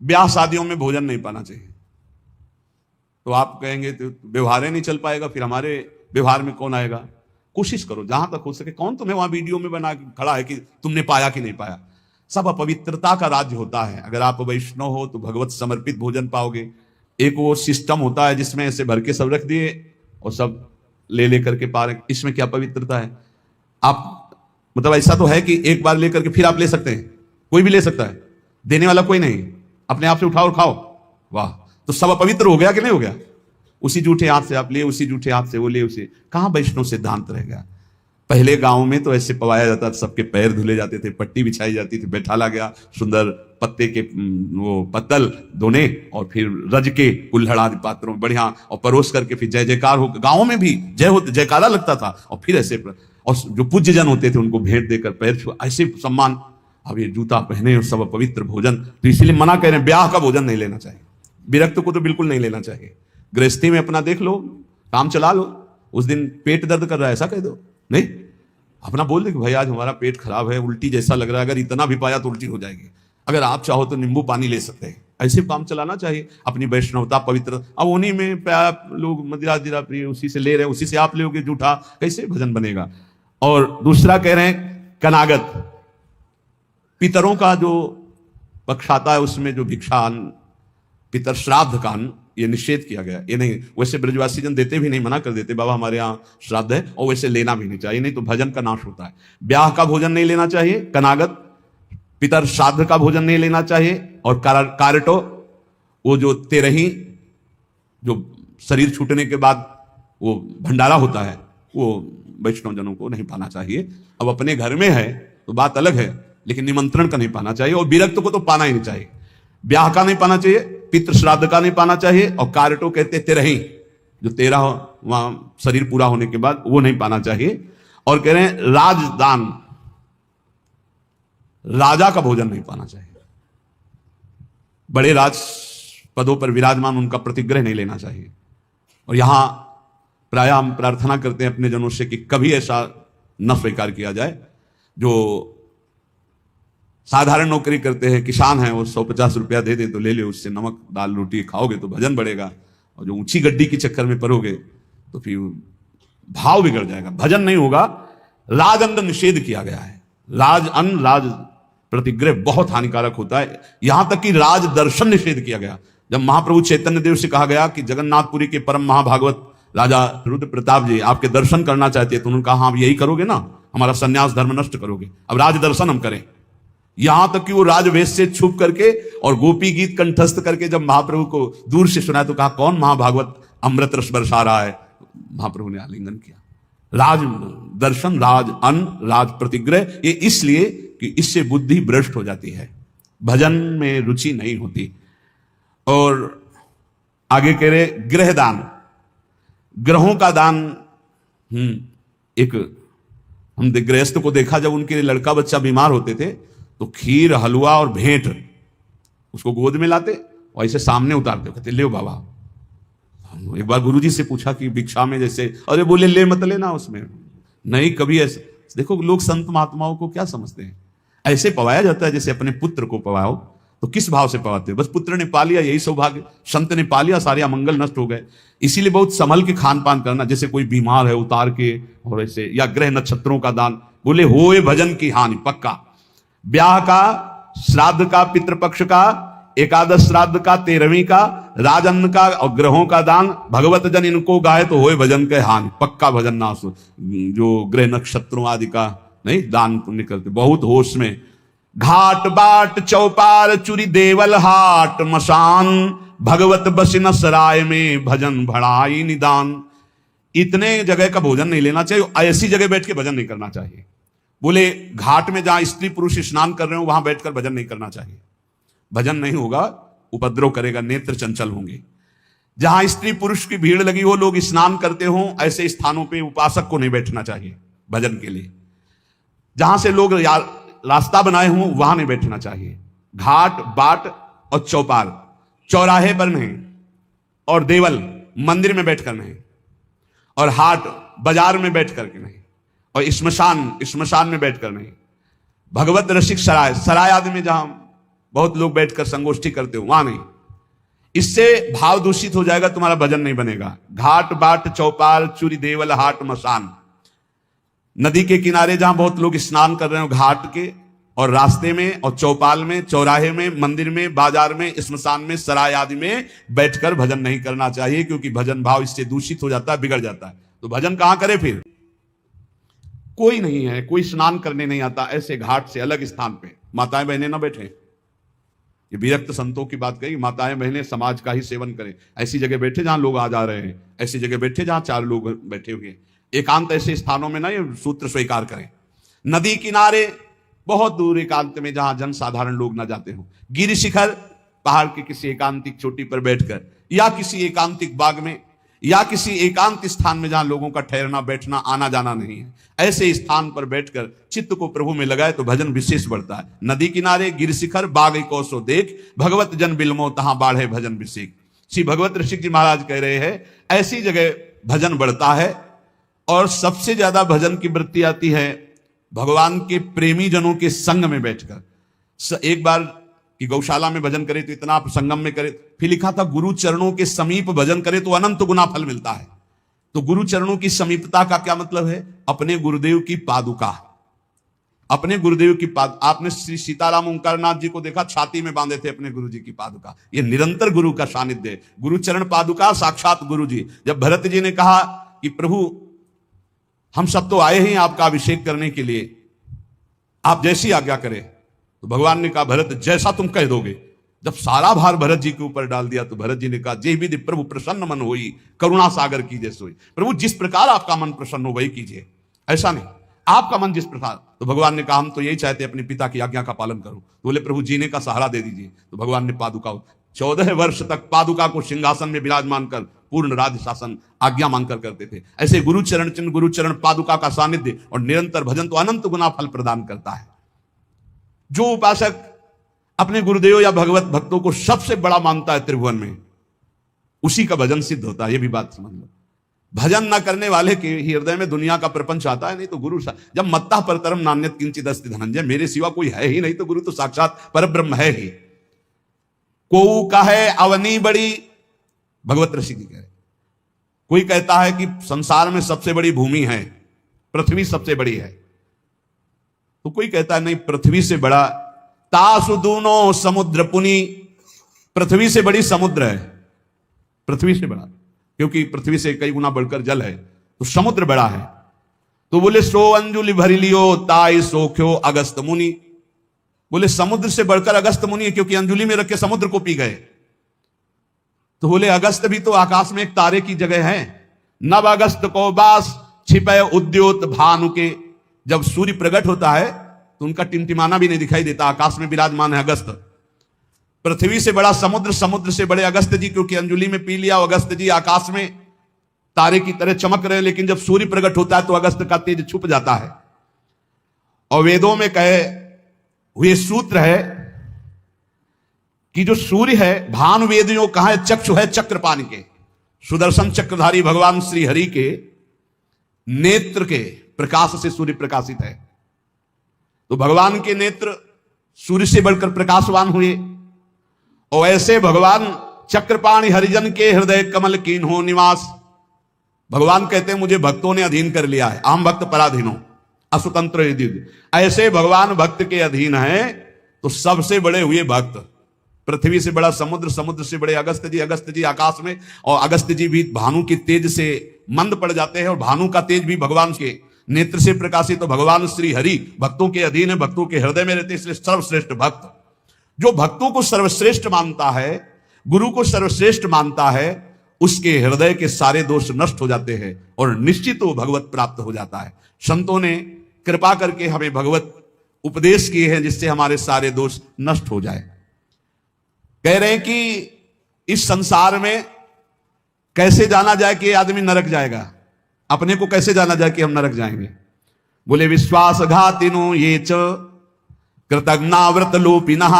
ब्याह शादियों में भोजन नहीं पाना चाहिए। तो आप कहेंगे तो व्यवहार ही नहीं चल पाएगा, फिर हमारे व्यवहार में कौन आएगा? कोशिश करो जहां तक हो सके। कौन तुम्हें वहां वीडियो में बना के खड़ा है कि तुमने पाया कि नहीं पाया? सब अपवित्रता का राज्य होता है। अगर आप वैष्णव हो तो भगवत समर्पित भोजन पाओगे। एक वो सिस्टम होता है जिसमें ऐसे भर के सब रख दिए और सब ले लेकर के पा रहे, इसमें क्या पवित्रता है? आप मतलब ऐसा तो है कि एक बार लेकर के फिर आप ले सकते हैं, कोई भी ले सकता है, देने वाला कोई नहीं, अपने आप से उठाओ और खाओ। वाह, तो सब अपवित्र हो गया कि नहीं हो गया? उसी जूठे हाथ से आप लिए, उसी जूठे हाथ से वो ले, उसे कहां वैष्णव सिद्धांत रह गया? पहले गांव में तो ऐसे पवाया जाता था, सबके पैर धुले जाते थे, पट्टी बिछाई जाती थी, बैठाला गया, सुंदर पत्ते के वो पत्तल धोने और फिर रज के कुल्हड़ आदि पात्रों बढ़िया और परोस करके फिर जय जयकार हो, गांव में भी जयकारा लगता था। और फिर ऐसे और जो पूज्य जन होते थे उनको भेंट देकर पैर छुआ, ऐसे सम्मान। अब ये जूता पहने और सब पवित्र भोजन, तो इसलिए मना कह रहे हैं ब्याह का भोजन नहीं लेना चाहिए। विरक्त को तो बिल्कुल नहीं लेना चाहिए। गृहस्थी में अपना देख लो, काम चला लो। उस दिन पेट दर्द कर रहा है ऐसा कह दो, नहीं, अपना बोल दे कि भाई आज हमारा पेट खराब है, उल्टी जैसा लग रहा है, अगर इतना भी पाया तो उल्टी हो जाएगी, अगर आप चाहो तो नींबू पानी ले सकते हैं। ऐसे काम चलाना चाहिए। अपनी वैष्णवता पवित्र, अब उन्हीं में लोग मदिरा दिरा प्रिय उसी से ले रहे हैं, उसी से आप लोगे जूठा, कैसे भजन बनेगा? और दूसरा कह रहे हैं कनागत, पितरों का जो पक्ष आता है उसमें जो भिक्षान, पितर श्राद्ध कान, ये निषेध किया गया। ये नहीं, वैसे ब्रजवासी जन देते भी नहीं, मना कर देते, बाबा हमारे यहाँ श्राद्ध है, और वैसे लेना भी नहीं चाहिए, नहीं तो भजन का नाश होता है। ब्याह का भोजन नहीं लेना चाहिए, कनागत, पितर श्राद्ध का भोजन नहीं लेना चाहिए, और कारटो, वो जो तेरही, जो शरीर छूटने के बाद वो भंडारा होता है, वो वैष्णव जनों को नहीं पाना चाहिए। अब अपने घर में है तो बात अलग है, लेकिन निमंत्रण का नहीं पाना चाहिए, और विरक्त को तो पाना ही नहीं चाहिए। ब्याह का नहीं पाना चाहिए, पितृ श्राद्ध का नहीं पाना चाहिए, और कारटो कहते तेरही, जो 13 वहां शरीर पूरा होने के बाद, वो नहीं पाना चाहिए। और कह रहे हैं राजदान, राजा का भोजन नहीं पाना चाहिए। बड़े राज पदों पर विराजमान, उनका प्रतिग्रह नहीं लेना चाहिए। और यहां प्राय हम प्रार्थना करते हैं अपने जनों से कि कभी ऐसा न स्वीकार किया जाए। जो साधारण नौकरी करते हैं, किसान हैं, वो 150 रुपया दे दे तो ले ले, उससे नमक दाल रोटी खाओगे तो भजन बढ़ेगा। और जो ऊंची गड्डी के चक्कर में पड़ोगे तो फिर भाव बिगड़ जाएगा, भजन नहीं होगा। राजअन्न निषेध किया गया है। राज अन्न, राज प्रतिग्रह बहुत हानिकारक होता है। यहां तक कि राज दर्शन निषेध किया गया। जब महाप्रभु चैतन्य देव से कहा गया कि जगन्नाथपुरी के परम महाभागवत राजा रुद्र प्रताप जी आपके दर्शन करना चाहते हैं, तो उन्होंने कहा हाँ यही करोगे ना, हमारा सन्यास धर्म नष्ट करोगे, अब राज दर्शन हम करें। यहां तक कि वो राजवेश से छुप करके और गोपी गीत कंठस्थ करके जब महाप्रभु को दूर से सुना तो कहा कौन महाभागवत अमृत रस बरसा रहा है? महाप्रभु ने आलिंगन किया। राज दर्शन, राज अन्न, राज प्रतिग्रह, ये इसलिए कि इससे बुद्धि भ्रष्ट हो जाती है, भजन में रुचि नहीं होती। और आगे कह रहे गृहदान, ग्रहों का दान। एक हम गृहस्थ को देखा, जब उनके लड़का बच्चा बीमार होते थे तो खीर, हलवा और भेंट उसको गोद में लाते और ऐसे सामने उतारते, कहते ले बाबा। एक बार गुरुजी से पूछा कि भिक्षा में जैसे, अरे बोले ले मत लेना उसमें, नहीं कभी ऐसे। देखो लोग संत महात्माओं को क्या समझते हैं, ऐसे पवाया जाता है जैसे अपने पुत्र को पवाओ। तो किस भाव से पवाते हो? बस पुत्र ने पा लिया यही सौभाग्य, संत ने पा लिया सारे अमंगल नष्ट हो गए। इसीलिए बहुत संभल के खान पान करना, जैसे कोई बीमार है उतार के, और ऐसे, या ग्रह नक्षत्रों का दान, बोले होए भजन की हानि पक्का। ब्याह का, श्राद्ध का, पितृपक्ष का, एकादश श्राद्ध का, 13वीं का, राजन्न का और ग्रहों का दान, भगवत जन इनको गाए तो होए भजन के हानि पक्का। भजन नाश, जो ग्रह नक्षत्रों आदि का नहीं दान पुण्य करते, बहुत होश में। घाट बाट चौपार चुरी देवल हाट मसान, भगवत बसिन सराय में भजन भड़ाई निदान। इतने जगह का भोजन नहीं लेना चाहिए, ऐसी जगह बैठ के भजन नहीं करना चाहिए। बोले घाट में जहां स्त्री पुरुष स्नान कर रहे हो वहां बैठकर भजन नहीं करना चाहिए, भजन नहीं होगा, उपद्रव करेगा, नेत्र चंचल होंगे। जहां स्त्री पुरुष की भीड़ लगी हो, लोग स्नान करते हो, ऐसे स्थानों पे उपासक को नहीं बैठना चाहिए भजन के लिए। जहां से लोग रास्ता बनाए हों वहां नहीं बैठना चाहिए। घाट बाट और चौपाल, चौराहे पर नहीं, और देवल मंदिर में बैठकर नहीं, और हाट बाजार में बैठ करके नहीं, और स्मशान में बैठकर नहीं। भगवत रसिक सराय, सराय आदि में जहां बहुत लोग बैठकर संगोष्ठी करते हो, वहां नहीं। इससे भाव दूषित हो जाएगा, तुम्हारा भजन नहीं बनेगा। घाट बाट चौपाल चूरी देवल हाट मसान, नदी के किनारे जहां बहुत लोग स्नान कर रहे हो, घाट के और रास्ते में और चौपाल में, चौराहे में, मंदिर में, बाजार में, स्मशान में, सराय आदि में बैठकर भजन नहीं करना चाहिए, क्योंकि भजन भाव इससे दूषित हो जाता है, बिगड़ जाता है। तो भजन कहां करे फिर? कोई नहीं है, कोई स्नान करने नहीं आता, ऐसे घाट से अलग स्थान पे माताएं बहनें ना बैठे। ये विरक्त संतों की बात कही, माताएं बहनें समाज का ही सेवन करें। ऐसी जगह बैठे जहां लोग आ जा रहे हैं, ऐसी जगह बैठे जहां 4 लोग बैठे हुए हैं, एकांत ऐसे स्थानों में ना ये सूत्र स्वीकार करें। नदी किनारे बहुत दूर एकांत में जहां जन साधारण लोग ना जाते हो, गिरि शिखर पहाड़ के किसी एकांतिक चोटी पर बैठकर, या किसी एकांतिक बाग में, या किसी एकांत स्थान में जहां लोगों का ठहरना बैठना आना जाना नहीं है, ऐसे स्थान पर बैठकर चित्त को प्रभु में लगाए तो भजन विशेष बढ़ता है। नदी किनारे गिरि शिखर बाग कौसो देख, भगवत जन बिलमो तहां बाढ़े भजन विशेष। श्री भगवत ऋषि जी महाराज कह रहे हैं, ऐसी जगह भजन बढ़ता है। और सबसे ज्यादा भजन की वृत्ति आती है भगवान के प्रेमी जनों के संग में बैठकर। एक बार कि गौशाला में भजन करे तो इतना, संगम में करे, फिर लिखा था गुरु चरणों के समीप भजन करे तो अनंत गुना फल मिलता है। तो गुरु चरणों की समीपता का क्या मतलब है? अपने गुरुदेव की पादुका, अपने गुरुदेव की आपने श्री सीताराम ओंकारनाथ जी को देखा, छाती में बांधे थे अपने गुरु जी की पादुका। ये निरंतर गुरु का सानिध्य है। गुरु चरण पादुका साक्षात गुरु जी। जब भरत जी ने कहा कि प्रभु हम सब तो आए हैं आपका अभिषेक करने के लिए, आप जैसी आज्ञा करें, तो भगवान ने कहा भरत जैसा तुम कह दोगे। जब सारा भार भरत जी के ऊपर डाल दिया तो भरत जी ने कहा जे विधि प्रभु प्रसन्न मन होई, करुणा सागर कीजिए सोई। प्रभु जिस प्रकार आपका मन प्रसन्न हो वही कीजिए, ऐसा नहीं आपका मन जिस प्रकार। तो भगवान ने कहा हम तो यही चाहते अपने पिता की आज्ञा का पालन करो। तो बोले प्रभु जीने का सहारा दे दीजिए। तो भगवान ने पादुका 14 वर्ष तक पादुका को सिंहासन में विराजमान कर पूर्ण राज्य शासन आज्ञा मांगकर करते थे। ऐसे गुरु चरण चिन्ह, गुरु चरण पादुका का सानिध्य और निरंतर भजन तो अनंत गुना फल प्रदान करता है। जो उपासक अपने गुरुदेव या भगवत भक्तों को सबसे बड़ा मानता है त्रिभुवन में, उसी का भजन सिद्ध होता है। ये भी बात समझ लो। भजन न करने वाले के हृदय में दुनिया का प्रपंच आता है। नहीं तो गुरु जब मत्ता परतरम नान्यत किंचित अस्ति धनंजय, मेरे सिवा कोई है ही नहीं, तो गुरु तो साक्षात परब्रह्म है ही। को कहे अवनी बड़ी, भगवत ऋषि जी कह रहे। कोई कहता है कि संसार में सबसे बड़ी भूमि है, पृथ्वी सबसे बड़ी है। तो कोई कहता है नहीं, पृथ्वी से बड़ा तासु दोनों समुद्र पुनी, पृथ्वी से बड़ी समुद्र है, पृथ्वी से बड़ा, क्योंकि पृथ्वी से कई गुना बढ़कर जल है, तो समुद्र बड़ा है। तो बोले सो अंजुलि भरी लियो ताई सोख्यो अगस्त मुनि। बोले समुद्र से बढ़कर अगस्त मुनि है, क्योंकि अंजुलि में रख के समुद्र को पी गए। तो बोले अगस्त भी तो आकाश में एक तारे की जगह है। नव अगस्त को बास छिपे उद्योत भानु के, जब सूर्य प्रकट होता है तो उनका टिमटिमाना भी नहीं दिखाई देता, आकाश में विराजमान है अगस्त। पृथ्वी से बड़ा समुद्र, समुद्र से बड़े अगस्त जी, क्योंकि अंजुलि में पी लिया। अगस्त जी आकाश में तारे की तरह चमक रहे, लेकिन जब सूर्य प्रकट होता है तो अगस्त का तेज छुप जाता है। और वेदों में कहे हुए सूत्र है कि जो सूर्य है, भानु वेदियों कहा है, चक्षु है चक्रपाण के, सुदर्शन चक्रधारी भगवान श्री हरि के नेत्र के प्रकाश से सूर्य प्रकाशित है। तो भगवान के नेत्र सूर्य से बढ़कर प्रकाशवान हुए। और ऐसे भगवान चक्रपाणि हरिजन के हृदय कमल कीन हो निवास। भगवान कहते हैं मुझे भक्तों ने अधीन कर लिया है, आम भक्त पराधीनो असुतंत्र यदि। ऐसे भगवान भक्त के अधीन हैं तो सबसे बड़े हुए भक्त। पृथ्वी से बड़ा समुद्र, समुद्र से बड़े अगस्त जी आकाश में, और अगस्त जी भी भानु के तेज से मंद पड़ जाते हैं, और भानु का तेज भी भगवान के नेत्र से प्रकाशित। तो भगवान श्री हरि भक्तों के अधीन है, भक्तों के हृदय में रहते, इसलिए सर्वश्रेष्ठ भक्त। जो भक्तों को सर्वश्रेष्ठ मानता है, गुरु को सर्वश्रेष्ठ मानता है, उसके हृदय के सारे दोष नष्ट हो जाते हैं और निश्चित वो भगवत प्राप्त हो जाता है। संतों ने कृपा करके हमें भगवत उपदेश किए हैं जिससे हमारे सारे दोष नष्ट हो जाए। कह रहे हैं कि इस संसार में कैसे जाना जाए कि आदमी नरक जाएगा, अपने को कैसे जाना जाए कि हम नरक जाएंगे। बोले विश्वासघातिनो ये च कृतज्ञाव्रत लोपिनः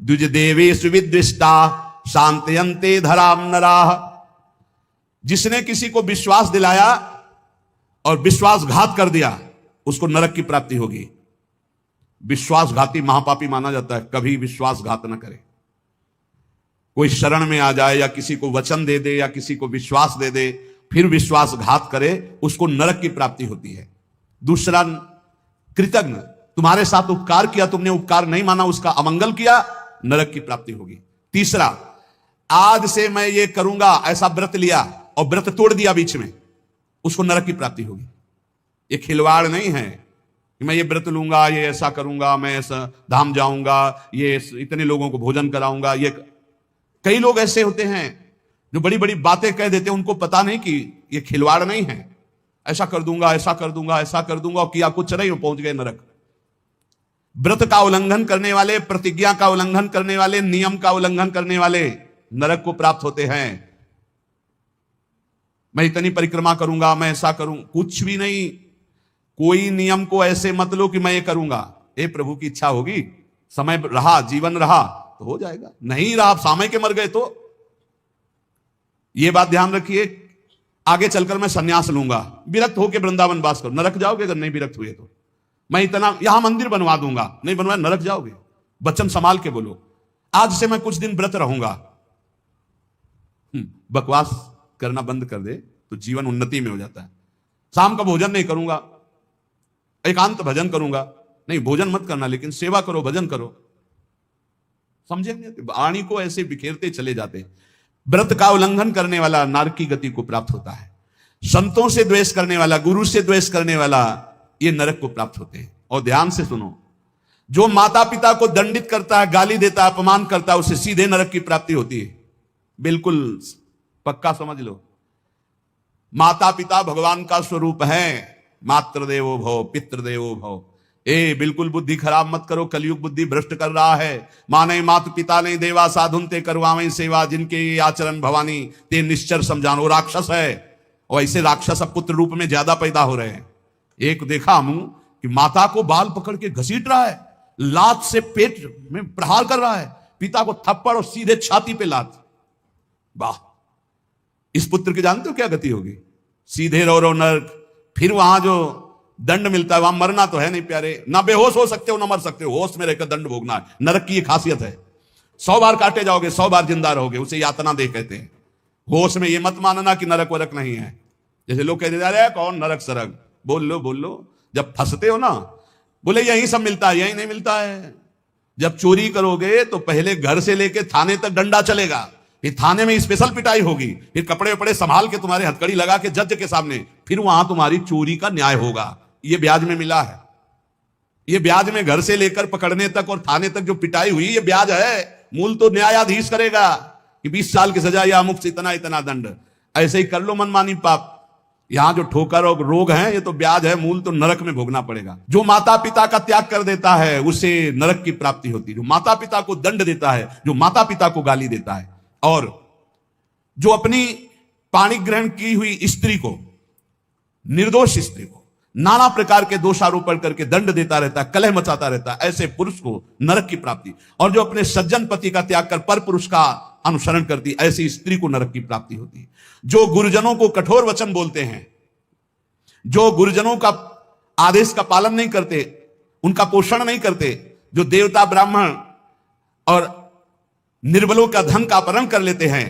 द्विज देवेषु विद्विष्टा शांतयन्ते धराम नराः। जिसने किसी को विश्वास दिलाया और विश्वासघात कर दिया, उसको नरक की प्राप्ति होगी। विश्वासघाती महापापी माना जाता है, कभी विश्वासघात न करे। कोई शरण में आ जाए या किसी को वचन दे दे या किसी को विश्वास दे दे फिर विश्वासघात करे, उसको नरक की प्राप्ति होती है। दूसरा, कृतज्ञ, तुम्हारे साथ उपकार किया, तुमने उपकार नहीं माना, उसका अमंगल किया, नरक की प्राप्ति होगी। तीसरा, आज से मैं ये करूंगा, ऐसा व्रत लिया और व्रत तोड़ दिया बीच में, उसको नरक की प्राप्ति होगी। ये खिलवाड़ नहीं है कि मैं ये व्रत लूंगा, ये ऐसा करूंगा, मैं ऐसा धाम जाऊंगा, ये इतने लोगों को भोजन कराऊंगा। ये कई लोग ऐसे होते हैं जो बड़ी बड़ी बातें कह देते हैं, उनको पता नहीं कि ये खिलवाड़ नहीं है। ऐसा कर दूंगा, ऐसा कर दूंगा, ऐसा कर दूंगा, और किया कुछ नहीं, पहुंच गए नरक। व्रत का उल्लंघन करने वाले, प्रतिज्ञा का उल्लंघन करने वाले, नियम का उल्लंघन करने वाले नरक को प्राप्त होते हैं। मैं इतनी परिक्रमा करूंगा, मैं ऐसा करूं, कुछ भी नहीं। कोई नियम को ऐसे मत लो कि मैं ये करूंगा। ए प्रभु की इच्छा होगी, समय रहा, जीवन रहा तो हो जाएगा, नहीं रहा, आप सामय के मर गए तो। ये बात ध्यान रखिए, आगे चलकर मैं सन्यास लूंगा, विरक्त होकर वृंदावन वास करो, नरक जाओगे अगर नहीं विरक्त हुए तो। मैं इतना यहां मंदिर बनवा दूंगा, नहीं बनवाया, नरक जाओगे। वचन संभाल के बोलो, आज से मैं कुछ दिन व्रत रहूंगा। बकवास करना बंद कर दे तो जीवन उन्नति में हो जाता है। शाम का भोजन नहीं करूंगा, एकांत भजन करूंगा, नहीं भोजन मत करना, लेकिन सेवा करो, भजन करो। समझे? वाणी को ऐसे बिखेरते चले जाते हैं। व्रत का उल्लंघन करने वाला नरक की गति को प्राप्त होता है। संतों से द्वेष करने वाला, गुरु से द्वेष करने वाला, ये नरक को प्राप्त होते हैं। और ध्यान से सुनो, जो माता पिता को दंडित करता है, गाली देता है, अपमान करता है, उसे सीधे नरक की प्राप्ति होती है। बिल्कुल पक्का समझ लो। माता पिता भगवान का स्वरूप है। मातृदेवो भव, पितृदेवो भव। बिल्कुल बुद्धि खराब मत करो, कलयुग बुद्धि भ्रष्ट कर रहा है। माने मात पिता नहीं देवा, साधुन ते करवावें सेवा, जिनके ये आचरण भवानी ते निश्चर समझानो। राक्षस है, और ऐसे राक्षस अब पुत्र रूप में ज्यादा पैदा हो रहे हैं। एक देखा हम कि माता को बाल पकड़ के घसीट रहा है, लात से पेट में प्रहार कर रहा है, पिता को थप्पड़ और सीधे छाती पे लात। वाह, इस पुत्र की जानते हो क्या गति होगी? सीधे रो नरक। फिर वहां जो दंड मिलता है, वहां मरना तो है नहीं प्यारे, ना बेहोश हो सकते हो ना मर सकते हो, होश में रहकर दंड भोगना है। नरक की ये खासियत है। 100 बार काटे जाओगे, 100 बार जिंदा रहोगे, उसे यातना दे कहते हैं। होश में ये मत मानना कि नरक वरक नहीं है। जैसे लोग कहते जा रहे हैं कौन नरक सरक, बोल लो। जब फंसते हो ना, बोले यही सब मिलता है, यही नहीं मिलता है। जब चोरी करोगे तो पहले घर से लेके थाने तक डंडा चलेगा, फिर थाने में स्पेशल पिटाई होगी, फिर कपड़े वपड़े संभाल के तुम्हारे हथकड़ी लगा के जज के सामने, फिर वहां तुम्हारी चोरी का न्याय होगा। ये ब्याज में मिला है। ये ब्याज में घर से लेकर पकड़ने तक और थाने तक जो पिटाई हुई, ये ब्याज है। मूल तो न्यायाधीश करेगा कि 20 साल की सजा या अमुक से इतना इतना दंड। ऐसे ही कर लो मनमानी पाप। यहां जो ठोकर और रोग है, ये तो ब्याज है, मूल तो नरक में भोगना पड़ेगा। जो माता पिता का त्याग कर देता है, उसे नरक की प्राप्ति होती है। जो माता पिता को दंड देता है, जो माता पिता को गाली देता है, और जो अपनी पाणी ग्रहण की हुई स्त्री को, निर्दोष स्त्री को नाना प्रकार के दोषारोपण करके दंड देता रहता है, कलह मचाता रहता है, ऐसे पुरुष को नरक की प्राप्ति। और जो अपने सज्जन पति का त्याग कर पर पुरुष का अनुसरण करती, ऐसी स्त्री को नरक की प्राप्ति होती है। जो गुरुजनों को कठोर वचन बोलते हैं, जो गुरुजनों का आदेश का पालन नहीं करते, उनका पोषण नहीं करते, जो देवता ब्राह्मण और निर्बलों का धन का अपहरण कर लेते हैं,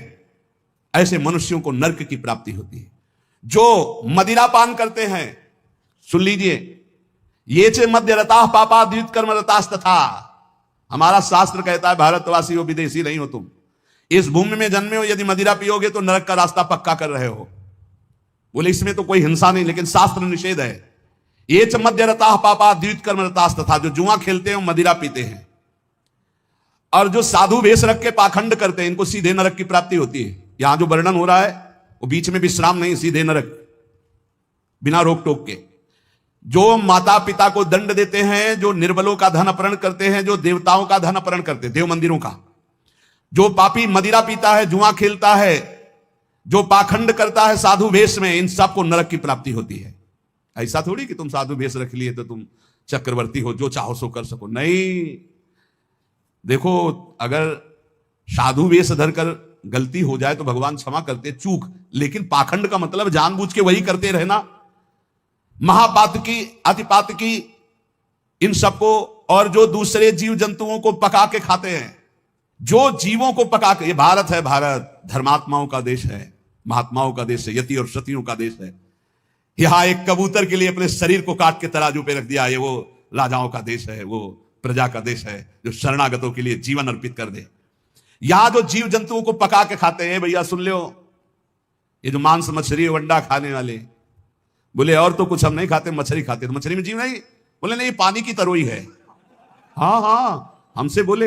ऐसे मनुष्यों को नरक की प्राप्ति होती है। जो मदिरा पान करते हैं, सुन लीजिए, ये चे मध्य रता पापा द्वित कर्म रतास तथा। हमारा शास्त्र कहता है भारतवासी हो, विदेशी नहीं हो तुम। इस भूमि में जन्मे हो, यदि मदिरा पियोगे तो नरक का रास्ता पक्का कर रहे हो। बोले इसमें तो कोई हिंसा नहीं, लेकिन शास्त्र निषेध है। ये च मध्य रता पापा द्वित कर्म रतास तथा। जो जुआ खेलते हैं, मदिरा पीते हैं, और जो साधु वेश रख के पाखंड करते हैं, इनको सीधे नरक की प्राप्ति होती है। यहां जो वर्णन हो रहा है वो बीच में विश्राम नहीं, सीधे नरक, बिना रोक टोक के। जो माता पिता को दंड देते हैं, जो निर्बलों का धन अपहरण करते हैं, जो देवताओं का धन अपहरण करते हैं, देव मंदिरों का, जो पापी मदिरा पीता है, जुआ खेलता है, जो पाखंड करता है साधु वेश में, इन सबको नरक की प्राप्ति होती है। ऐसा थोड़ी कि तुम साधु वेश रख लिए तो तुम चक्रवर्ती हो, जो चाहो सो कर सको, नहीं। देखो, अगर साधु वेश धरकर गलती हो जाए तो भगवान क्षमा करते, चूक। लेकिन पाखंड का मतलब जानबूझ के वही करते रहना, महापातकी, अतिपातकी, इन सबको और जो दूसरे जीव जंतुओं को पका के खाते हैं, जो जीवों को पका के, ये भारत है, भारत धर्मात्माओं का देश है, महात्माओं का देश है, यति और सतियों का देश है। यहां एक कबूतर के लिए अपने शरीर को काट के तराजू पे रख दिया, ये वो राजाओं का देश है, वो प्रजा का देश है जो शरणागतों के लिए जीवन अर्पित कर दे। यहां जो जीव जंतुओं को पका के खाते हैं, भैया सुन लो, ये जो मांस मछली अंडा खाने वाले बोले और तो कुछ हम नहीं खाते, मछली खाते। तो मछली में जीव नहीं? बोले नहीं, पानी की तरोई है। हाँ हाँ, हमसे बोले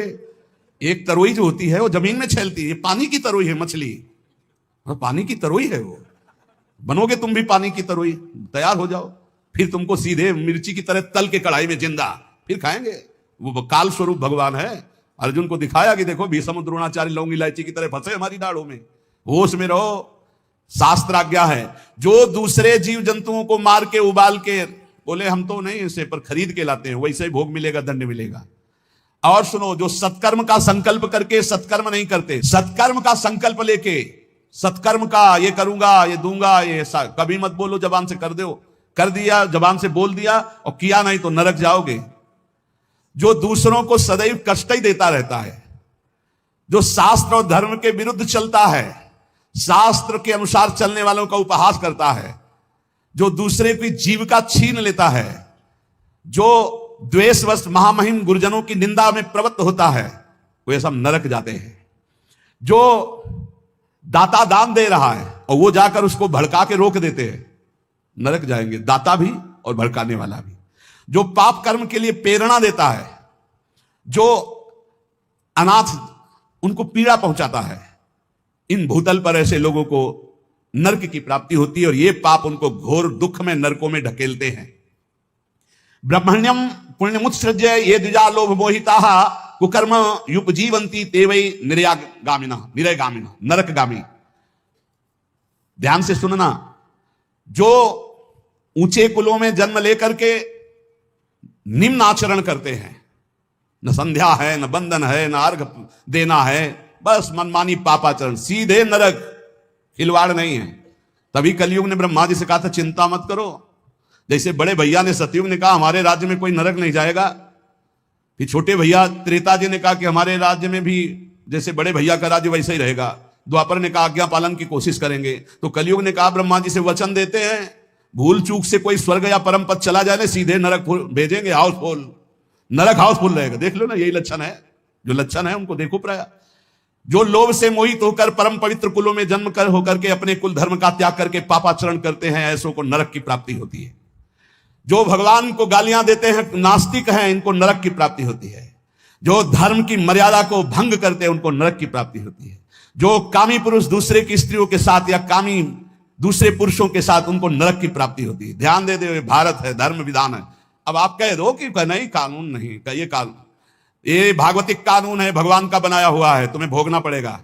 एक तरोई जो होती है वो जमीन में छेलती है, ये पानी की तरोई है मछली। और पानी की तरोई है वो, बनोगे तुम भी पानी की तरोई, तैयार हो जाओ, फिर तुमको सीधे मिर्ची की तरह तल के कढ़ाई में जिंदा फिर खाएंगे। वो काल स्वरूप भगवान है। अर्जुन को दिखाया कि देखो भीष्म द्रोणाचार्य लौंग इलायची की तरह फंसे हमारी दाढ़ों में, होश में रहो। शास्त्र आज्ञा है, जो दूसरे जीव जंतुओं को मार के उबाल के, बोले हम तो नहीं इसे पर खरीद के लाते हैं, वैसे ही भोग मिलेगा, दंड मिलेगा। और सुनो, जो सत्कर्म का संकल्प करके सत्कर्म नहीं करते, सत्कर्म का संकल्प लेके, सत्कर्म का ये करूंगा, ये दूंगा, ये कभी मत बोलो, जबान से कर दो, कर दिया जबान से बोल दिया और किया नहीं तो नरक जाओगे। जो दूसरों को सदैव कष्ट ही देता रहता है, जो शास्त्र और धर्म के विरुद्ध चलता है, शास्त्र के अनुसार चलने वालों का उपहास करता है, जो दूसरे की जीविका छीन लेता है, जो द्वेषवश महामहिम गुरुजनों की निंदा में प्रवृत्त होता है, वो ये सब नरक जाते हैं। जो दाता दान दे रहा है और वो जाकर उसको भड़का के रोक देते हैं, नरक जाएंगे, दाता भी और भड़काने वाला भी। जो पाप कर्म के लिए प्रेरणा देता है, जो अनाथ उनको पीड़ा पहुंचाता है, इन भूतल पर ऐसे लोगों को नरक की प्राप्ति होती है और ये पाप उनको घोर दुख में नरकों में ढकेलते हैं। ब्रह्मण्यम पुण्यमुत्सृज्य ये द्विजा लोभ मोहिता कुकर्म युपजीवंती ते वै निरयगामिना नरकगामी। ध्यान से सुनना, जो ऊंचे कुलों में जन्म लेकर के निम्न आचरण करते हैं, न संध्या है, न बंधन है, न अर्घ देना है, बस मनमानी पापाचरण, सीधे नरक, खिलवाड़ नहीं है। तभी कलयुग ने ब्रह्मा जी से कहा था चिंता मत करो। जैसे बड़े भैया ने सतयुग ने कहा हमारे राज्य में कोई नरक नहीं जाएगा, फिर छोटे भैया त्रेता जी ने कहा कि हमारे राज्य में भी जैसे बड़े भैया का राज्य वैसे ही रहेगा। द्वापर ने कहा आज्ञा पालन की कोशिश करेंगे। तो कलयुग ने कहा ब्रह्मा जी से वचन देते हैं, भूल चूक से कोई स्वर्ग या परम पद चला जाए सीधे नरक भेजेंगे, हाउसफुल, नरक हाउसफुल रहेगा। देख लो ना, यही लक्षण है, जो लक्षण है उनको देखो प्राय। जो लोभ से मोहित होकर परम पवित्र कुलों में जन्म कर होकर के अपने कुल धर्म का त्याग करके पापाचरण करते हैं, ऐसों को नरक की प्राप्ति होती है। जो भगवान को गालियां देते हैं, नास्तिक हैं, इनको नरक की प्राप्ति होती है। जो धर्म की मर्यादा को भंग करते हैं, उनको नरक की प्राप्ति होती है। जो कामी पुरुष दूसरे की स्त्रियों के साथ या कामी दूसरे पुरुषों के साथ, उनको नरक की प्राप्ति होती है। ध्यान दे दे, भारत है, धर्म विधान है। अब आप कह दो कि नहीं कानून नहीं, ये कानून, ये भागवतिक कानून है, भगवान का बनाया हुआ है, तुम्हें भोगना पड़ेगा।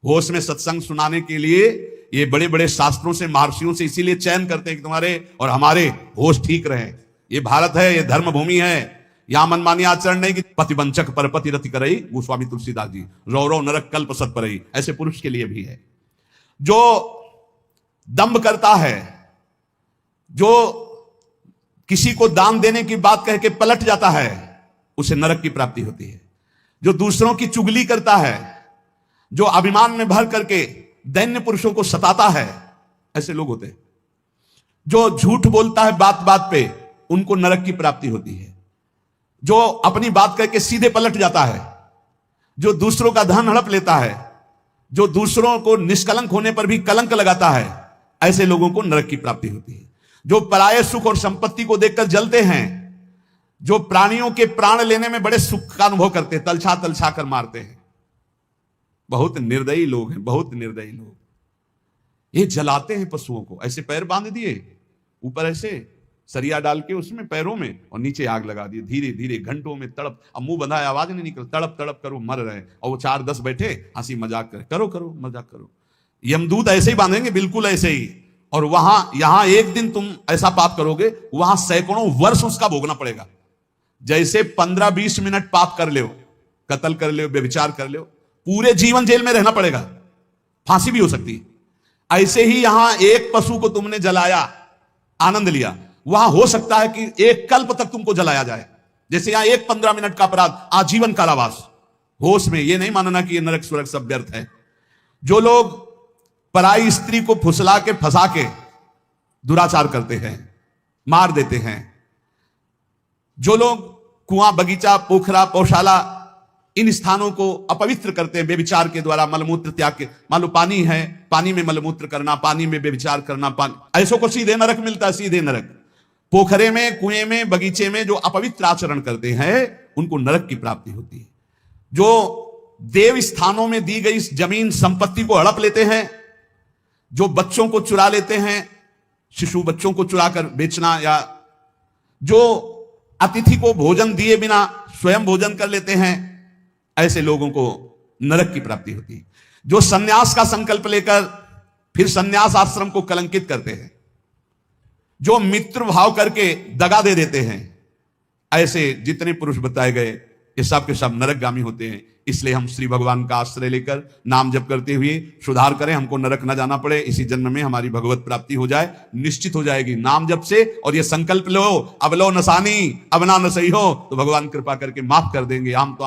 होश में सत्संग सुनाने के लिए ये बड़े बड़े शास्त्रों से, महर्षियों से इसीलिए चयन करते हैं कि तुम्हारे और हमारे होश ठीक रहे। ये भारत है, ये धर्म भूमि है, यहां मनमानी आचरण नहीं कि पतिवंचक परपति रति करई, गोस्वामी तुलसीदास जी, रौरव नरक कल्प सत परई, ऐसे पुरुष के लिए भी है। जो दंभ करता है, जो किसी को दान देने की बात कह के पलट जाता है, उसे नरक की प्राप्ति होती है। जो दूसरों की चुगली करता है, जो अभिमान में भर करके दैन्य पुरुषों को सताता है, ऐसे लोग होते हैं। जो झूठ बोलता है बात बात पे, उनको नरक की प्राप्ति होती है। जो अपनी बात करके सीधे पलट जाता है, जो दूसरों का धन हड़प लेता है, जो दूसरों को निष्कलंक होने पर भी कलंक लगाता है, ऐसे लोगों को नरक की प्राप्ति होती है। जो पराये सुख और संपत्ति को देखकर जलते हैं, जो प्राणियों के प्राण लेने में बड़े सुख का अनुभव करते हैं, तलछा तलछा कर मारते हैं, बहुत निर्दयी लोग हैं, बहुत निर्दयी लोग। ये जलाते हैं पशुओं को, ऐसे पैर बांध दिए, ऊपर ऐसे सरिया डाल के उसमें पैरों में, और नीचे आग लगा दी, धीरे धीरे घंटों में तड़प, अब मुंह बंधा है, आवाज नहीं निकल, तड़प तड़प करो, मर रहे। और वो 4-10 बैठे हंसी मजाक करे, करो करो मजाक करो। यमदूत ऐसे ही बांधेंगे, बिल्कुल ऐसे ही। और वहां यहां एक दिन तुम ऐसा पाप करोगे, वहां सैकड़ों वर्ष उसका भोगना पड़ेगा। जैसे 15-20 मिनट पाप कर लो, कत्ल कर लो, व्यभिचार कर लो, पूरे जीवन जेल में रहना पड़ेगा, फांसी भी हो सकती है। ऐसे ही यहां एक पशु को तुमने जलाया, आनंद लिया, वहां हो सकता है कि एक कल्प तक तुमको जलाया जाए। जैसे यहां एक 15 मिनट का अपराध आजीवन कारावास, होश में, ये नहीं मानना कि ये नरक स्वर्ग सब व्यर्थ है। जो लोग पराई स्त्री को फुसला के फंसा के दुराचार करते हैं, मार देते हैं, जो लोग कुआं, बगीचा, पोखरा, पौशाला, इन स्थानों को अपवित्र करते हैं बेविचार के द्वारा, मलमूत्र त्याग के, मान लो पानी है, पानी में मलमूत्र करना, पानी में बेविचार करना, पानी, ऐसों को सीधे नरक मिलता है, सीधे नरक। पोखरे में, कुएं में, बगीचे में जो अपवित्र आचरण करते हैं उनको नरक की प्राप्ति होती है। जो देव स्थानों में दी गई जमीन संपत्ति को हड़प लेते हैं, जो बच्चों को चुरा लेते हैं, शिशु बच्चों को चुरा कर बेचना, या जो अतिथि को भोजन दिए बिना स्वयं भोजन कर लेते हैं, ऐसे लोगों को नरक की प्राप्ति होती है। जो सन्यास का संकल्प लेकर फिर सन्यास आश्रम को कलंकित करते हैं, जो मित्र भाव करके दगा दे देते हैं, ऐसे जितने पुरुष बताए गए ये सब के सब नरकगामी होते हैं। इसलिए हम श्री भगवान का आश्रय लेकर नाम जप करते हुए सुधार करें, हमको नरक न जाना पड़े, इसी जन्म में हमारी भगवत प्राप्ति हो जाए, निश्चित हो जाएगी नाम जप से। और ये संकल्प लो, अब लो नसानी, अब ना न सही हो, तो भगवान कृपा करके माफ कर देंगे। हम तो